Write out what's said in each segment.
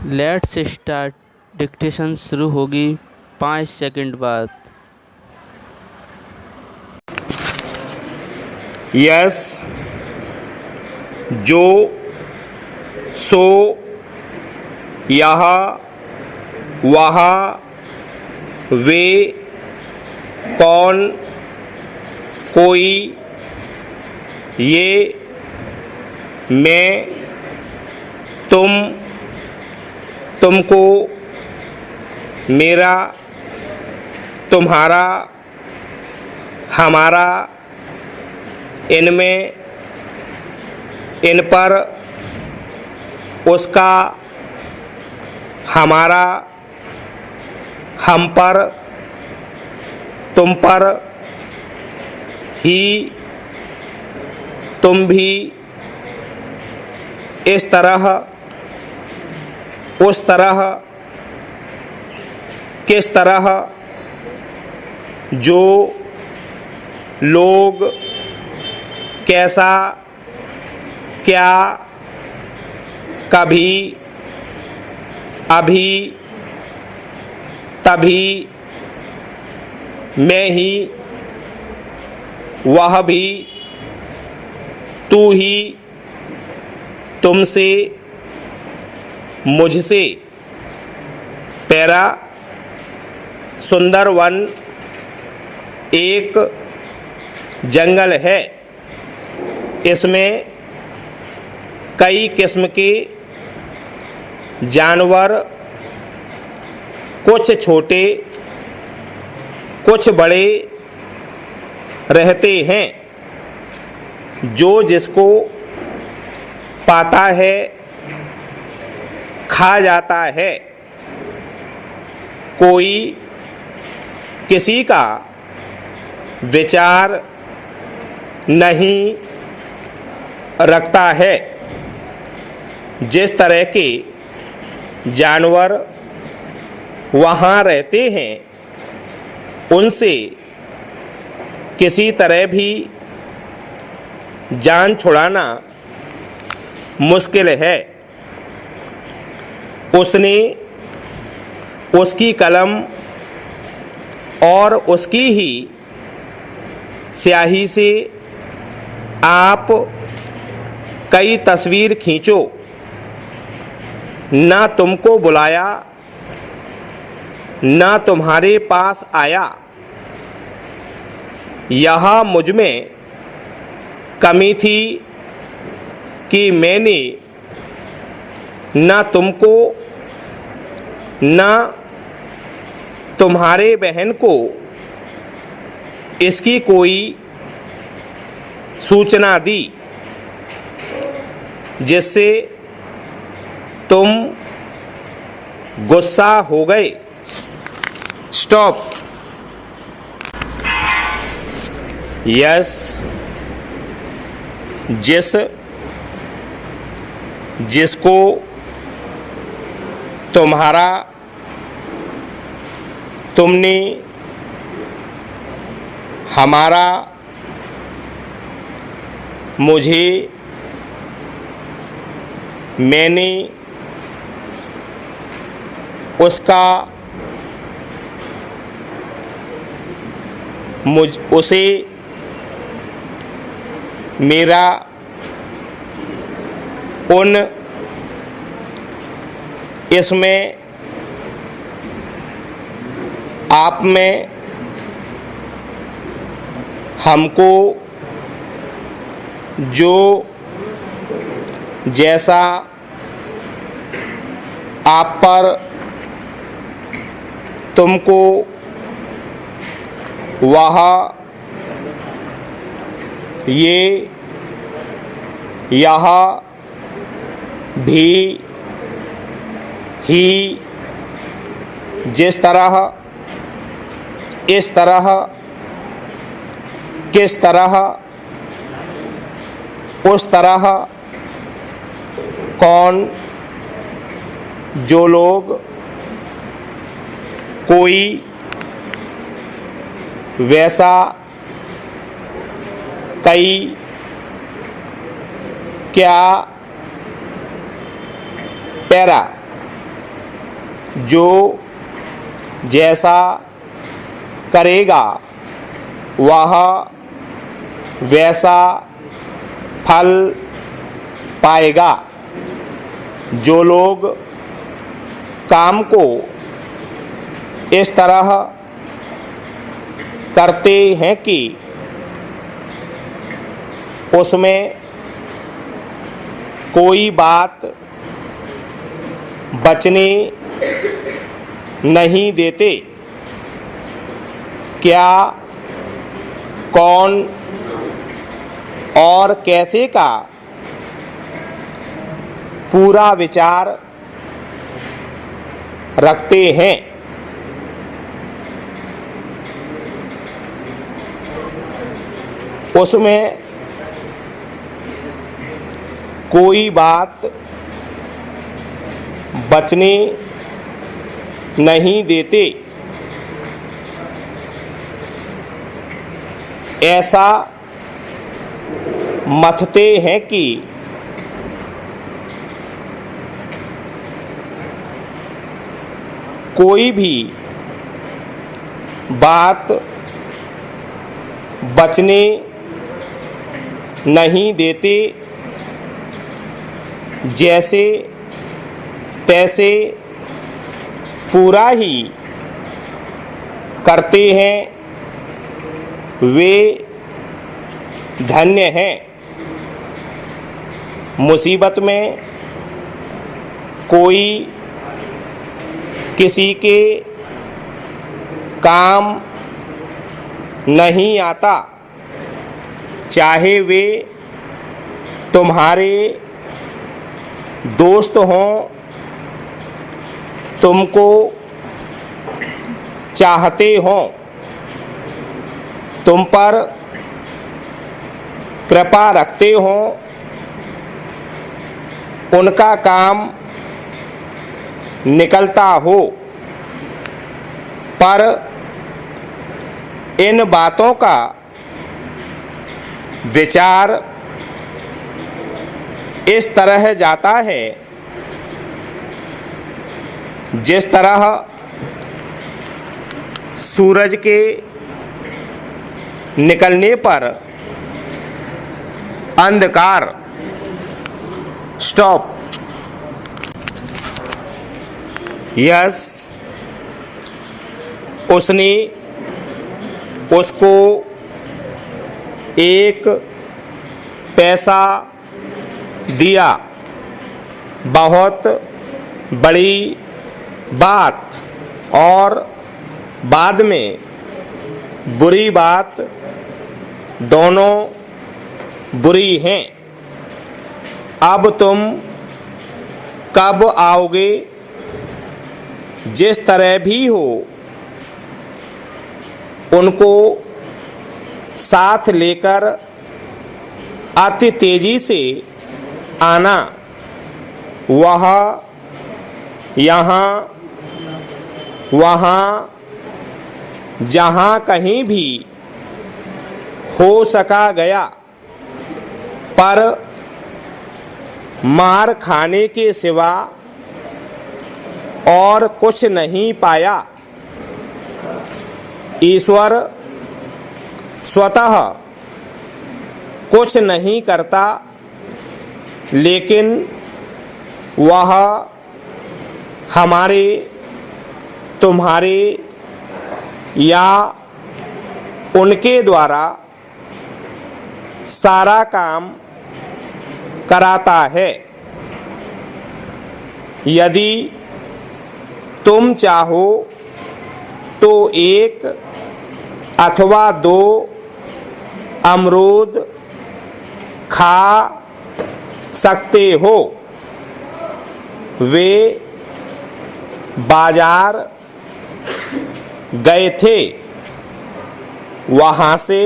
Let's start. Dictation शुरू होगी 5 second बाद। यस, जो, सो, यह, वह, वे, कौन, कोई, ये, मैं, तुम, तुमको, मेरा, तुम्हारा, हमारा, इनमें, इन पर, उसका, हमारा, हम पर, तुम पर, ही, तुम भी, इस तरह, उस तरह, किस तरह, जो, लोग, कैसा, क्या, कभी, अभी, तभी, मैं ही, वह भी, तू ही, तुमसे, मुझसे। पैरा। सुंदर वन एक जंगल है। इसमें कई किस्म के जानवर, कुछ छोटे कुछ बड़े रहते हैं। जो जिसको पाता है खा जाता है। कोई किसी का विचार नहीं रखता है। जिस तरह के जानवर वहाँ रहते हैं उनसे किसी तरह भी जान छुड़ाना मुश्किल है। उसने उसकी कलम और उसकी ही स्याही से आप कई तस्वीर खींचो। ना तुमको बुलाया ना तुम्हारे पास आया। यहाँ मुझ में कमी थी कि मैंने ना तुमको ना तुम्हारे बहन को इसकी कोई सूचना दी जिससे तुम गुस्सा हो गए। स्टॉप। यस, जिसको तुम्हारा, तुमने, हमारा, मुझे, मैंने, उसका, उसे, मेरा, उन, इसमें, आप में, हमको, जो, जैसा, आप पर, तुमको, वह, ये, यह, भी, ही, जिस तरह, इस तरह, किस तरह, उस तरह, कौन, जो लोग, कोई, वैसा, कई, क्या। पैरा। जो जैसा करेगा वह वैसा फल पाएगा। जो लोग काम को इस तरह करते हैं कि उसमें कोई बात बचने नहीं देते, क्या, कौन और कैसे का पूरा विचार रखते हैं। उसमें कोई बात बचने नहीं देते, ऐसा मथते हैं कि कोई भी बात बचने नहीं देते, जैसे तैसे पूरा ही करते हैं, वे धन्य हैं। मुसीबत में कोई किसी के काम नहीं आता, चाहे वे तुम्हारे दोस्त हों, तुमको चाहते हों, तुम पर कृपा रखते हों, उनका काम निकलता हो। पर इन बातों का विचार इस तरह जाता है जिस तरह सूरज के निकलने पर अंधकार। स्टॉप। यस, उसने उसको एक पैसा दिया। बहुत बड़ी बात और बाद में बुरी बात दोनों बुरी हैं। अब तुम कब आओगे? जिस तरह भी हो उनको साथ लेकर अति तेजी से आना। वह यहाँ वहाँ जहाँ कहीं भी हो सका गया, पर मार खाने के सिवा और कुछ नहीं पाया। ईश्वर स्वतः कुछ नहीं करता, लेकिन वह हमारे, तुम्हारे या उनके द्वारा सारा काम कराता है। यदि तुम चाहो तो एक अथवा दो अमरूद खा सकते हो। वे बाजार गए थे, वहाँ से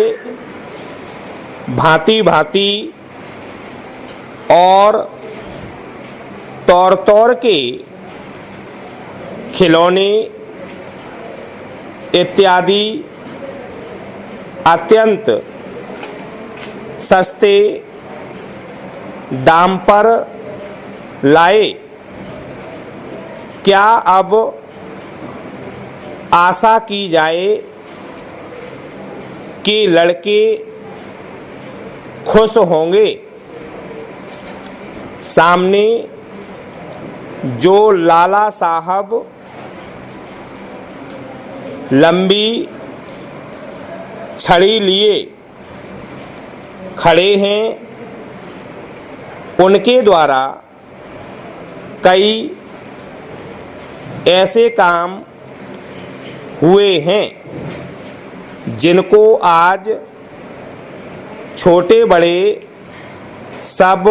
भांति भांति और तौर तौर के खिलौने इत्यादि अत्यंत सस्ते दाम पर लाए। क्या अब आशा की जाए कि लड़के खुश होंगे। सामने जो लाला साहब लंबी छड़ी लिए खड़े हैं, उनके द्वारा कई ऐसे काम हुए हैं जिनको आज छोटे बड़े सब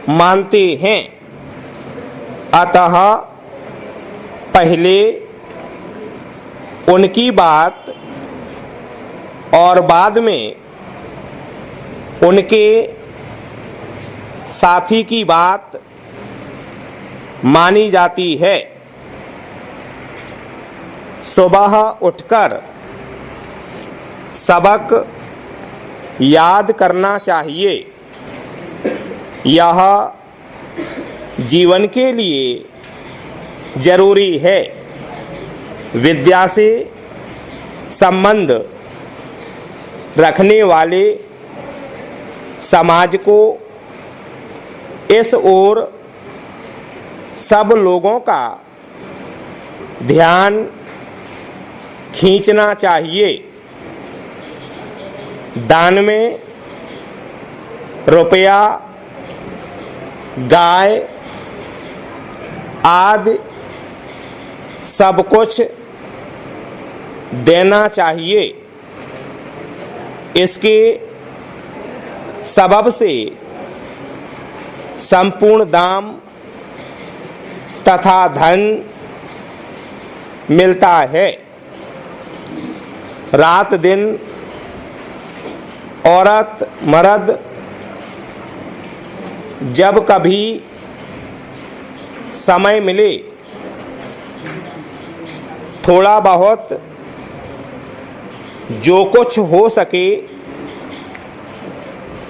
मानते हैं। अतः पहले उनकी बात और बाद में उनके साथी की बात मानी जाती है। सुबह उठकर सबक याद करना चाहिए। यह जीवन के लिए जरूरी है। विद्या से संबंध रखने वाले समाज को इस ओर सब लोगों का ध्यान खींचना चाहिए। दान में रुपया, गाय आदि सब कुछ देना चाहिए। इसके सबब से संपूर्ण दाम तथा धन मिलता है। रात दिन औरत मर्द जब कभी समय मिले थोड़ा बहुत जो कुछ हो सके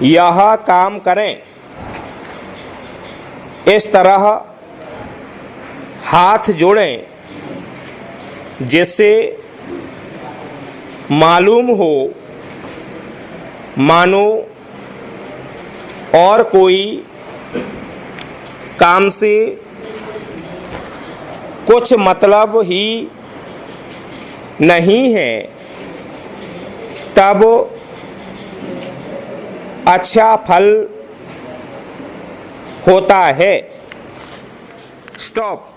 यह काम करें। इस तरह हाथ जोड़ें जिससे मालूम हो मानो और कोई काम से कुछ मतलब ही नहीं है, तब अच्छा फल होता है। स्टॉप।